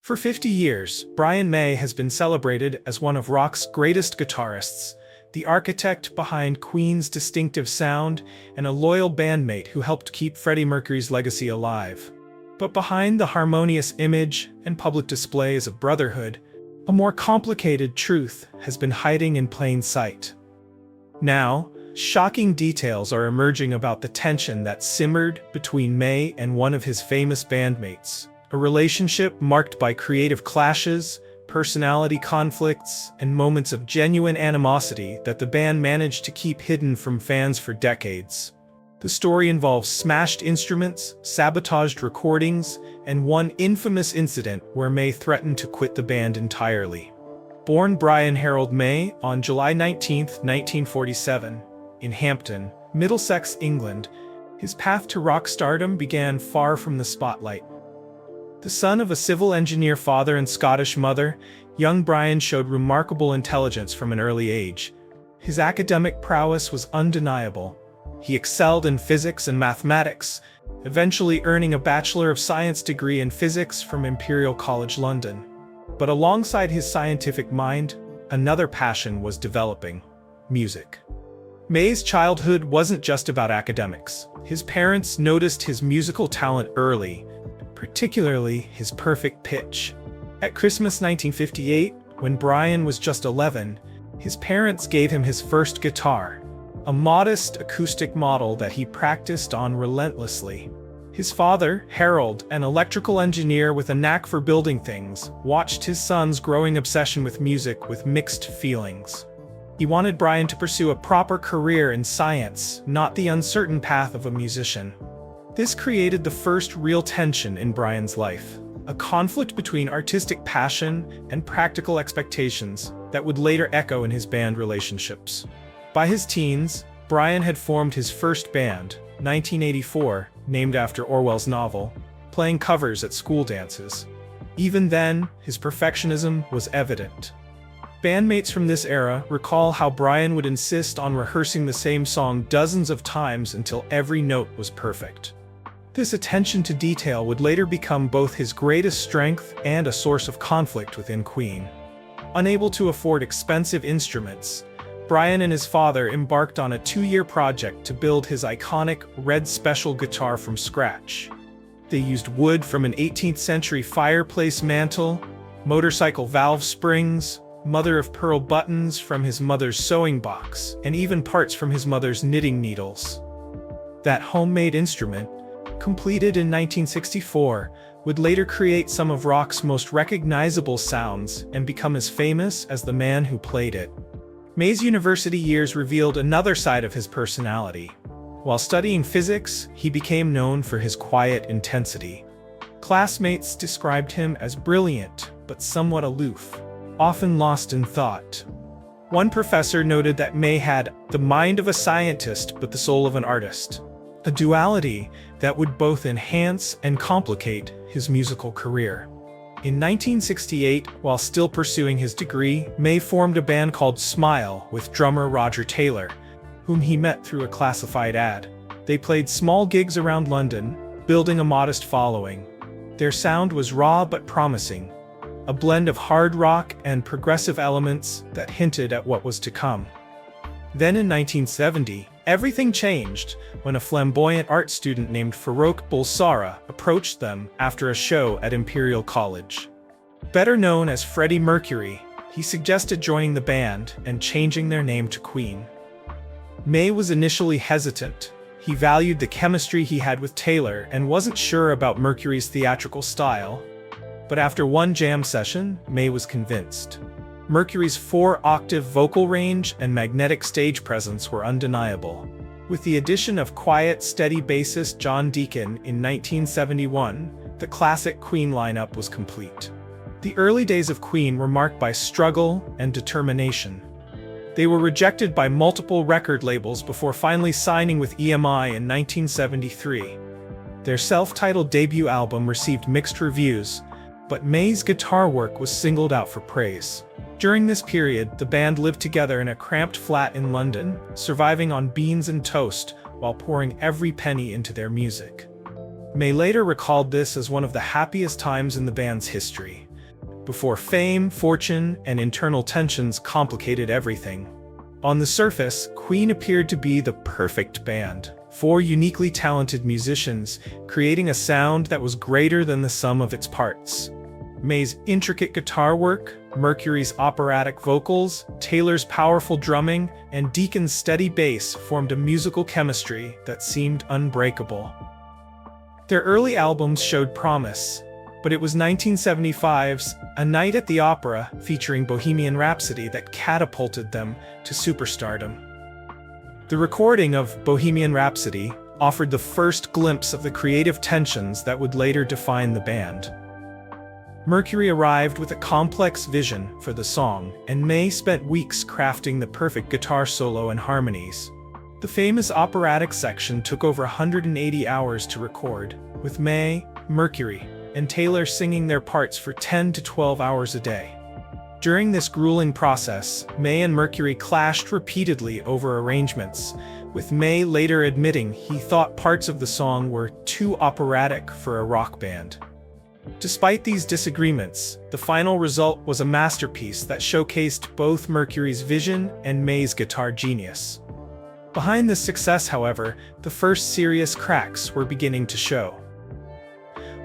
For 50 years, Brian May has been celebrated as one of rock's greatest guitarists, the architect behind Queen's distinctive sound, and a loyal bandmate who helped keep Freddie Mercury's legacy alive. But behind the harmonious image and public displays of brotherhood, a more complicated truth has been hiding in plain sight. Now, shocking details are emerging about the tension that simmered between May and one of his famous bandmates, a relationship marked by creative clashes, personality conflicts, and moments of genuine animosity that the band managed to keep hidden from fans for decades. The story involves smashed instruments, sabotaged recordings, and one infamous incident where May threatened to quit the band entirely. Born Brian Harold May on July 19, 1947, in Hampton, Middlesex, England, his path to rock stardom began far from the spotlight. The son of a civil engineer father and Scottish mother, young Brian showed remarkable intelligence from an early age. His academic prowess was undeniable. He excelled in physics and mathematics, eventually earning a Bachelor of Science degree in physics from Imperial College London. But alongside his scientific mind, another passion was developing: music. May's childhood wasn't just about academics. His parents noticed his musical talent early, particularly his perfect pitch. At Christmas 1958, when Brian was just 11, his parents gave him his first guitar, a modest acoustic model that he practiced on relentlessly. His father, Harold, an electrical engineer with a knack for building things, watched his son's growing obsession with music with mixed feelings. He wanted Brian to pursue a proper career in science, not the uncertain path of a musician. This created the first real tension in Brian's life, a conflict between artistic passion and practical expectations that would later echo in his band relationships. By his teens, Brian had formed his first band, 1984, named after Orwell's novel, playing covers at school dances. Even then, his perfectionism was evident. Bandmates from this era recall how Brian would insist on rehearsing the same song dozens of times until every note was perfect. This attention to detail would later become both his greatest strength and a source of conflict within Queen. Unable to afford expensive instruments, Brian and his father embarked on a 2-year project to build his iconic red special guitar from scratch. They used wood from an 18th century fireplace mantel, motorcycle valve springs, mother-of-pearl buttons from his mother's sewing box, and even parts from his mother's knitting needles. That homemade instrument, completed in 1964, would later create some of rock's most recognizable sounds and become as famous as the man who played it. May's university years revealed another side of his personality. While studying physics, he became known for his quiet intensity. Classmates described him as brilliant, but somewhat aloof, often lost in thought. One professor noted that May had the mind of a scientist but the soul of an artist, a duality that would both enhance and complicate his musical career. In 1968, while still pursuing his degree, May formed a band called Smile with drummer Roger Taylor, whom he met through a classified ad. They played small gigs around London, building a modest following. Their sound was raw but promising, a blend of hard rock and progressive elements that hinted at what was to come. Then in 1970, everything changed when a flamboyant art student named Farouk Bulsara approached them after a show at Imperial College. Better known as Freddie Mercury, he suggested joining the band and changing their name to Queen. May was initially hesitant. He valued the chemistry he had with Taylor and wasn't sure about Mercury's theatrical style. But after one jam session, May was convinced. Mercury's 4-octave vocal range and magnetic stage presence were undeniable. With the addition of quiet, steady bassist John Deacon in 1971, the classic Queen lineup was complete. The early days of Queen were marked by struggle and determination. They were rejected by multiple record labels before finally signing with EMI in 1973. Their self-titled debut album received mixed reviews, but May's guitar work was singled out for praise. During this period, the band lived together in a cramped flat in London, surviving on beans and toast while pouring every penny into their music. May later recalled this as one of the happiest times in the band's history. before fame, fortune, and internal tensions complicated everything. On the surface, Queen appeared to be the perfect band. 4 uniquely talented musicians, creating a sound that was greater than the sum of its parts. May's intricate guitar work, Mercury's operatic vocals, Taylor's powerful drumming, and Deacon's steady bass formed a musical chemistry that seemed unbreakable. Their early albums showed promise, but it was 1975's A Night at the Opera featuring Bohemian Rhapsody that catapulted them to superstardom. The recording of Bohemian Rhapsody offered the first glimpse of the creative tensions that would later define the band. Mercury arrived with a complex vision for the song, and May spent weeks crafting the perfect guitar solo and harmonies. The famous operatic section took over 180 hours to record, with May, Mercury, and Taylor singing their parts for 10 to 12 hours a day. During this grueling process, May and Mercury clashed repeatedly over arrangements, with May later admitting he thought parts of the song were too operatic for a rock band. Despite these disagreements, the final result was a masterpiece that showcased both Mercury's vision and May's guitar genius. Behind this success, however, the first serious cracks were beginning to show.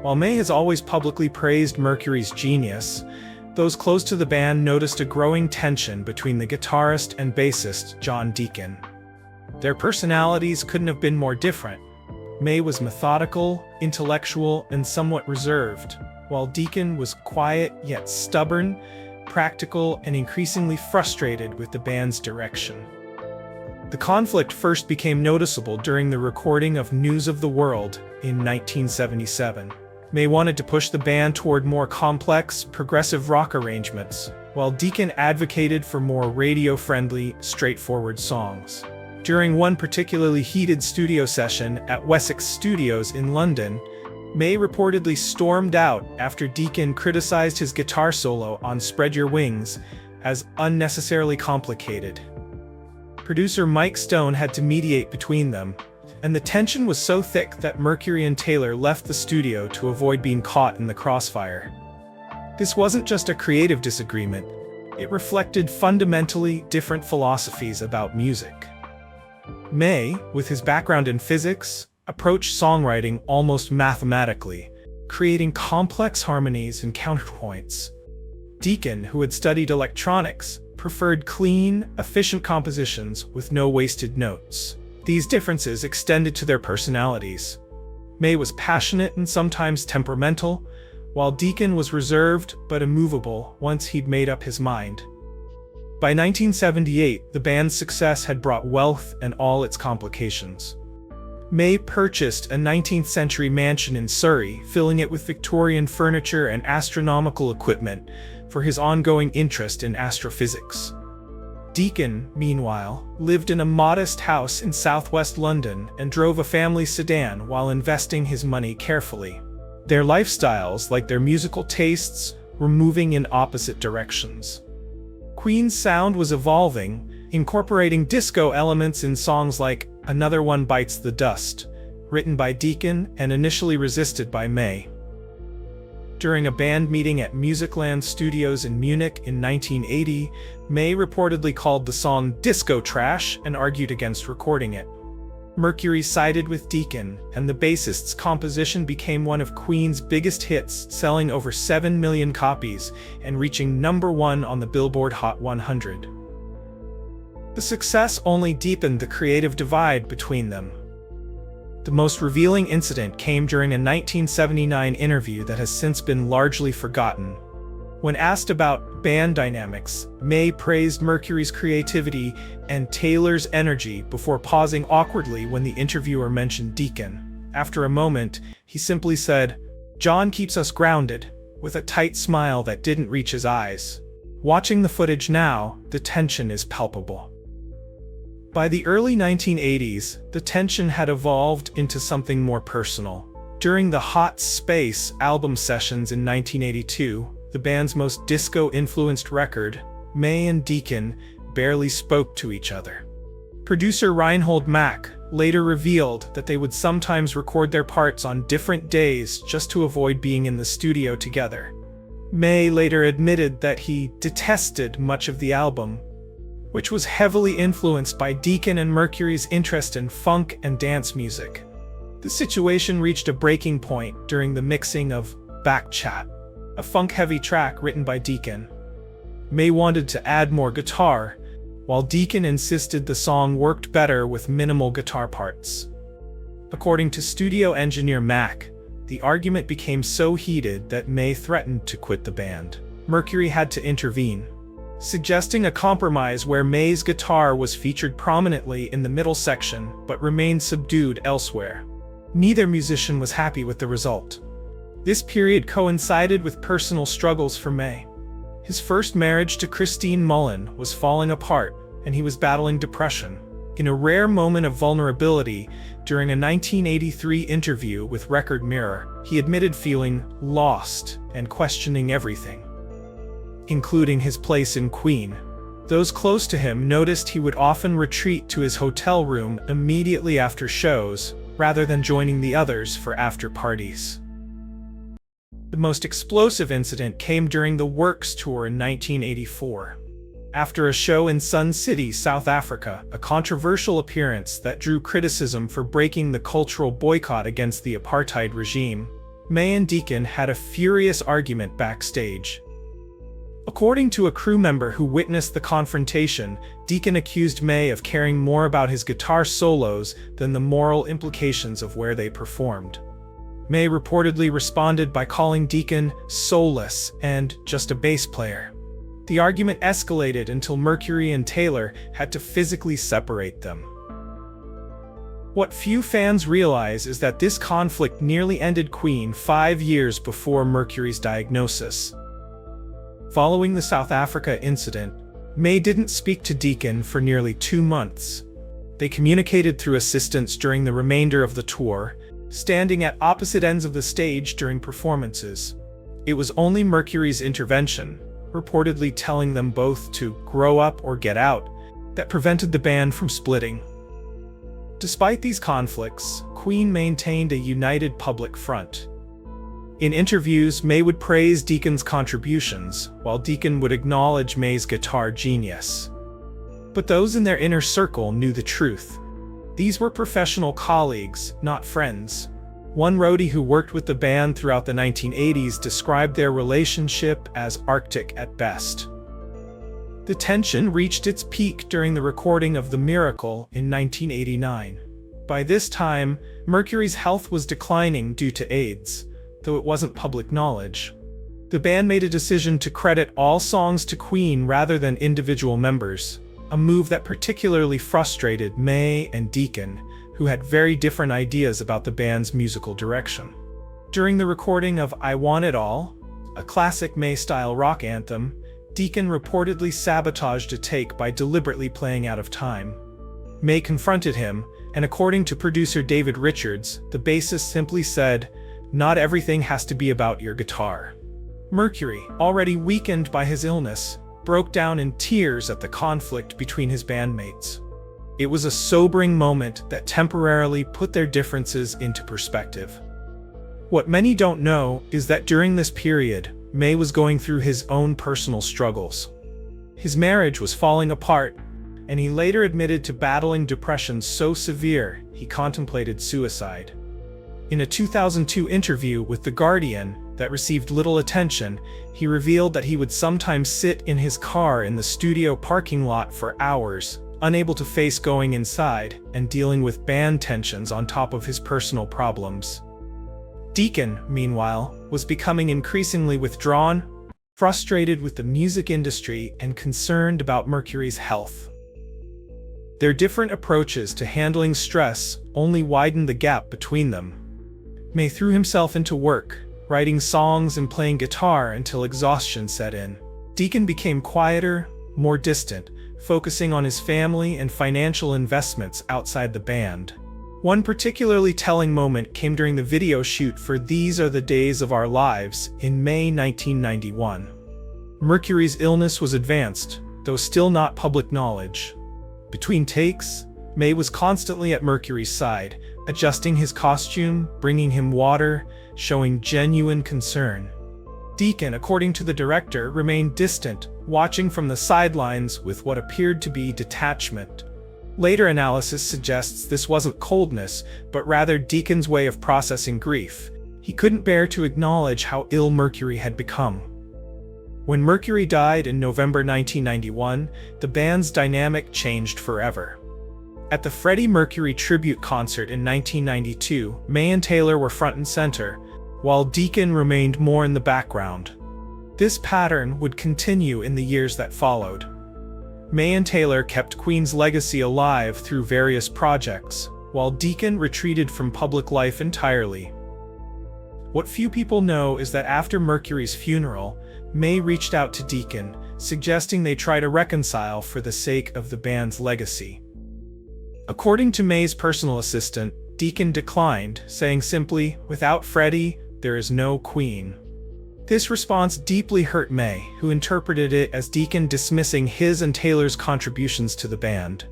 While May has always publicly praised Mercury's genius, those close to the band noticed a growing tension between the guitarist and bassist John Deacon. Their personalities couldn't have been more different. May was methodical, intellectual, and somewhat reserved, while Deacon was quiet yet stubborn, practical, and increasingly frustrated with the band's direction. The conflict first became noticeable during the recording of News of the World in 1977. May wanted to push the band toward more complex, progressive rock arrangements, while Deacon advocated for more radio-friendly, straightforward songs. During one particularly heated studio session at Wessex Studios in London, May reportedly stormed out after Deacon criticized his guitar solo on Spread Your Wings as unnecessarily complicated. Producer Mike Stone had to mediate between them, and the tension was so thick that Mercury and Taylor left the studio to avoid being caught in the crossfire. This wasn't just a creative disagreement, it reflected fundamentally different philosophies about music. May, with his background in physics, approached songwriting almost mathematically, creating complex harmonies and counterpoints. Deacon, who had studied electronics, preferred clean, efficient compositions with no wasted notes. These differences extended to their personalities. May was passionate and sometimes temperamental, while Deacon was reserved but immovable once he'd made up his mind. By 1978, the band's success had brought wealth and all its complications. May purchased a 19th-century mansion in Surrey, filling it with Victorian furniture and astronomical equipment for his ongoing interest in astrophysics. Deacon, meanwhile, lived in a modest house in southwest London and drove a family sedan while investing his money carefully. Their lifestyles, like their musical tastes, were moving in opposite directions. Queen's sound was evolving, incorporating disco elements in songs like Another One Bites the Dust, written by Deacon and initially resisted by May. During a band meeting at Musicland Studios in Munich in 1980, May reportedly called the song disco trash and argued against recording it. Mercury sided with Deacon, and the bassist's composition became one of Queen's biggest hits, selling over 7 million copies and reaching #1 on the Billboard Hot 100. The success only deepened the creative divide between them. The most revealing incident came during a 1979 interview that has since been largely forgotten. When asked about band dynamics, May praised Mercury's creativity and Taylor's energy before pausing awkwardly when the interviewer mentioned Deacon. After a moment, he simply said, "John keeps us grounded," with a tight smile that didn't reach his eyes. Watching the footage now, the tension is palpable. By the early 1980s, the tension had evolved into something more personal. During the Hot Space album sessions in 1982, the band's most disco-influenced record, May and Deacon barely spoke to each other. Producer Reinhold Mack later revealed that they would sometimes record their parts on different days just to avoid being in the studio together. May later admitted that he detested much of the album, which was heavily influenced by Deacon and Mercury's interest in funk and dance music. The situation reached a breaking point during the mixing of Back Chat, a funk-heavy track written by Deacon. May wanted to add more guitar, while Deacon insisted the song worked better with minimal guitar parts. According to studio engineer Mac, the argument became so heated that May threatened to quit the band. Mercury had to intervene, suggesting a compromise where May's guitar was featured prominently in the middle section but remained subdued elsewhere. Neither musician was happy with the result. This period coincided with personal struggles for May. His first marriage to Christine Mullen was falling apart, and he was battling depression. In a rare moment of vulnerability, during a 1983 interview with Record Mirror, he admitted feeling lost and questioning everything, including his place in Queen. Those close to him noticed he would often retreat to his hotel room immediately after shows, rather than joining the others for after parties. The most explosive incident came during the Works tour in 1984. After a show in Sun City, South Africa, a controversial appearance that drew criticism for breaking the cultural boycott against the apartheid regime, May and Deacon had a furious argument backstage. According to a crew member who witnessed the confrontation, Deacon accused May of caring more about his guitar solos than the moral implications of where they performed. May reportedly responded by calling Deacon soulless and just a bass player. The argument escalated until Mercury and Taylor had to physically separate them. What few fans realize is that this conflict nearly ended Queen 5 years before Mercury's diagnosis. Following the South Africa incident, May didn't speak to Deacon for nearly 2 months. They communicated through assistants during the remainder of the tour, standing at opposite ends of the stage during performances. It was only Mercury's intervention, reportedly telling them both to grow up or get out, that prevented the band from splitting. Despite these conflicts, Queen maintained a united public front. In interviews, May would praise Deacon's contributions, while Deacon would acknowledge May's guitar genius. But those in their inner circle knew the truth. These were professional colleagues, not friends. One roadie who worked with the band throughout the 1980s described their relationship as Arctic at best. The tension reached its peak during the recording of The Miracle in 1989. By this time, Mercury's health was declining due to AIDS, though it wasn't public knowledge. The band made a decision to credit all songs to Queen rather than individual members, a move that particularly frustrated May and Deacon, who had very different ideas about the band's musical direction. During the recording of I Want It All, a classic May-style rock anthem, Deacon reportedly sabotaged a take by deliberately playing out of time. May confronted him, and according to producer David Richards, the bassist simply said, "Not everything has to be about your guitar." Mercury, already weakened by his illness, broke down in tears at the conflict between his bandmates. It was a sobering moment that temporarily put their differences into perspective. What many don't know is that during this period, May was going through his own personal struggles. His marriage was falling apart, and he later admitted to battling depression so severe he contemplated suicide. In a 2002 interview with The Guardian that received little attention, he revealed that he would sometimes sit in his car in the studio parking lot for hours, unable to face going inside and dealing with band tensions on top of his personal problems. Deacon, meanwhile, was becoming increasingly withdrawn, frustrated with the music industry, and concerned about Mercury's health. Their different approaches to handling stress only widened the gap between them. May threw himself into work, writing songs and playing guitar until exhaustion set in. Deacon became quieter, more distant, focusing on his family and financial investments outside the band. One particularly telling moment came during the video shoot for These Are the Days of Our Lives in May 1991. Mercury's illness was advanced, though still not public knowledge. Between takes, May was constantly at Mercury's side, adjusting his costume, bringing him water, showing genuine concern. Deacon, according to the director, remained distant, watching from the sidelines with what appeared to be detachment. Later analysis suggests this wasn't coldness, but rather Deacon's way of processing grief. He couldn't bear to acknowledge how ill Mercury had become. When Mercury died in November 1991, the band's dynamic changed forever. At the Freddie Mercury tribute concert in 1992, May and Taylor were front and center, while Deacon remained more in the background. This pattern would continue in the years that followed. May and Taylor kept Queen's legacy alive through various projects, while Deacon retreated from public life entirely. What few people know is that after Mercury's funeral, May reached out to Deacon, suggesting they try to reconcile for the sake of the band's legacy. According to May's personal assistant, Deacon declined, saying simply, "Without Freddie, there is no Queen." This response deeply hurt May, who interpreted it as Deacon dismissing his and Taylor's contributions to the band.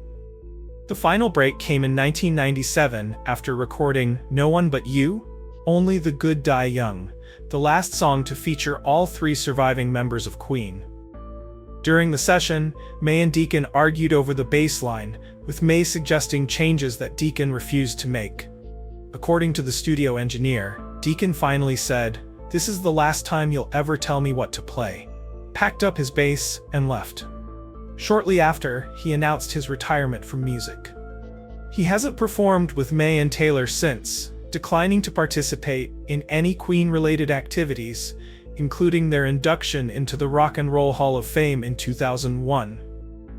The final break came in 1997 after recording No One But You, Only the Good Die Young, the last song to feature all three surviving members of Queen. During the session, May and Deacon argued over the bass line, with May suggesting changes that Deacon refused to make. According to the studio engineer, Deacon finally said, "This is the last time you'll ever tell me what to play," packed up his bass, and left. Shortly after, he announced his retirement from music. He hasn't performed with May and Taylor since, declining to participate in any Queen-related activities, including their induction into the Rock and Roll Hall of Fame in 2001.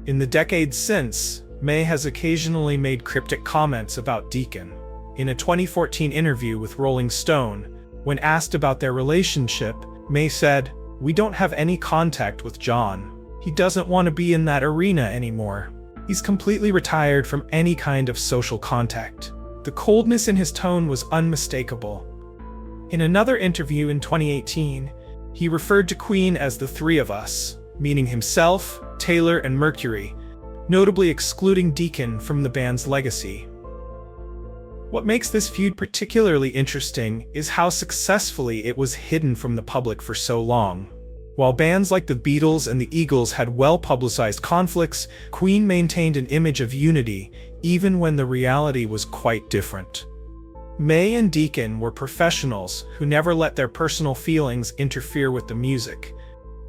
In the decades since, May has occasionally made cryptic comments about Deacon. In a 2014 interview with Rolling Stone, when asked about their relationship, May said, "We don't have any contact with John. He doesn't want to be in that arena anymore. He's completely retired from any kind of social contact." The coldness in his tone was unmistakable. In another interview in 2018, he referred to Queen as the three of us, meaning himself, Taylor, and Mercury, notably excluding Deacon from the band's legacy. What makes this feud particularly interesting is how successfully it was hidden from the public for so long. While bands like the Beatles and the Eagles had well-publicized conflicts, Queen maintained an image of unity, even when the reality was quite different. May and Deacon were professionals who never let their personal feelings interfere with the music,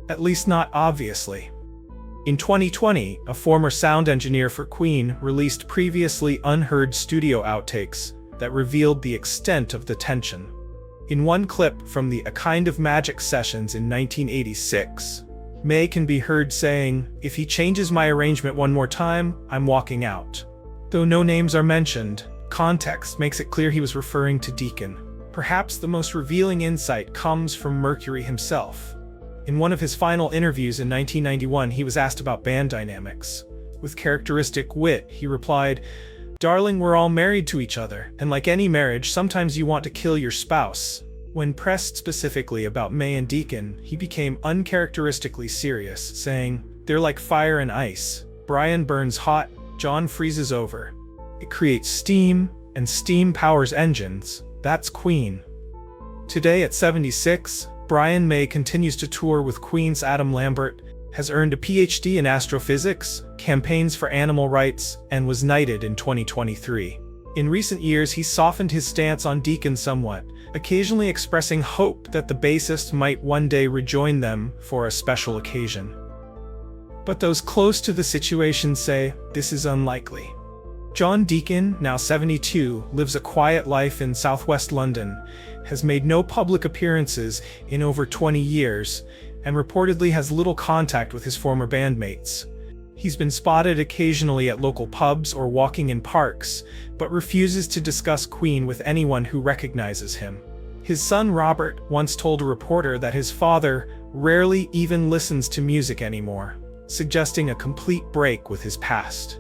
at least not obviously. In 2020, a former sound engineer for Queen released previously unheard studio outtakes that revealed the extent of the tension. In one clip from the A Kind of Magic sessions in 1986, May can be heard saying, "If he changes my arrangement one more time, I'm walking out." Though no names are mentioned, context makes it clear he was referring to Deacon. Perhaps the most revealing insight comes from Mercury himself. In one of his final interviews in 1991, he was asked about band dynamics. With characteristic wit, he replied, "Darling, we're all married to each other, and like any marriage, sometimes you want to kill your spouse." When pressed specifically about May and Deacon, he became uncharacteristically serious, saying, "They're like fire and ice. Brian burns hot, John freezes over. It creates steam, and steam powers engines. That's Queen." Today at 76, Brian May continues to tour with Queen's Adam Lambert, has earned a PhD in astrophysics, campaigns for animal rights, and was knighted in 2023. In recent years, he softened his stance on Deacon somewhat, occasionally expressing hope that the bassist might one day rejoin them for a special occasion. But those close to the situation say this is unlikely. John Deacon, now 72, lives a quiet life in southwest London, has made no public appearances in over 20 years, and reportedly has little contact with his former bandmates. He's been spotted occasionally at local pubs or walking in parks, but refuses to discuss Queen with anyone who recognizes him. His son Robert once told a reporter that his father rarely even listens to music anymore, suggesting a complete break with his past.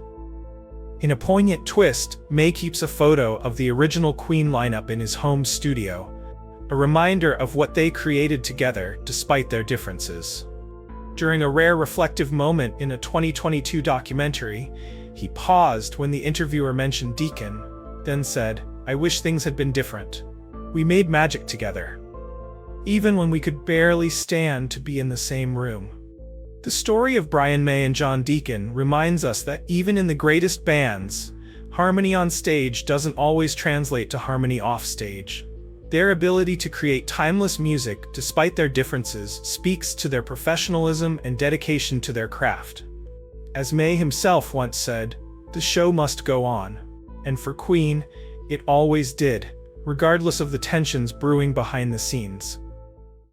In a poignant twist, May keeps a photo of the original Queen lineup in his home studio, a reminder of what they created together despite their differences. During a rare reflective moment in a 2022 documentary, he paused when the interviewer mentioned Deacon, then said, "I wish things had been different. We made magic together." even when we could barely stand to be in the same room. The story of Brian May and John Deacon reminds us that even in the greatest bands, harmony on stage doesn't always translate to harmony off stage. Their ability to create timeless music despite their differences speaks to their professionalism and dedication to their craft. As May himself once said, "The show must go on." And for Queen, it always did, regardless of the tensions brewing behind the scenes.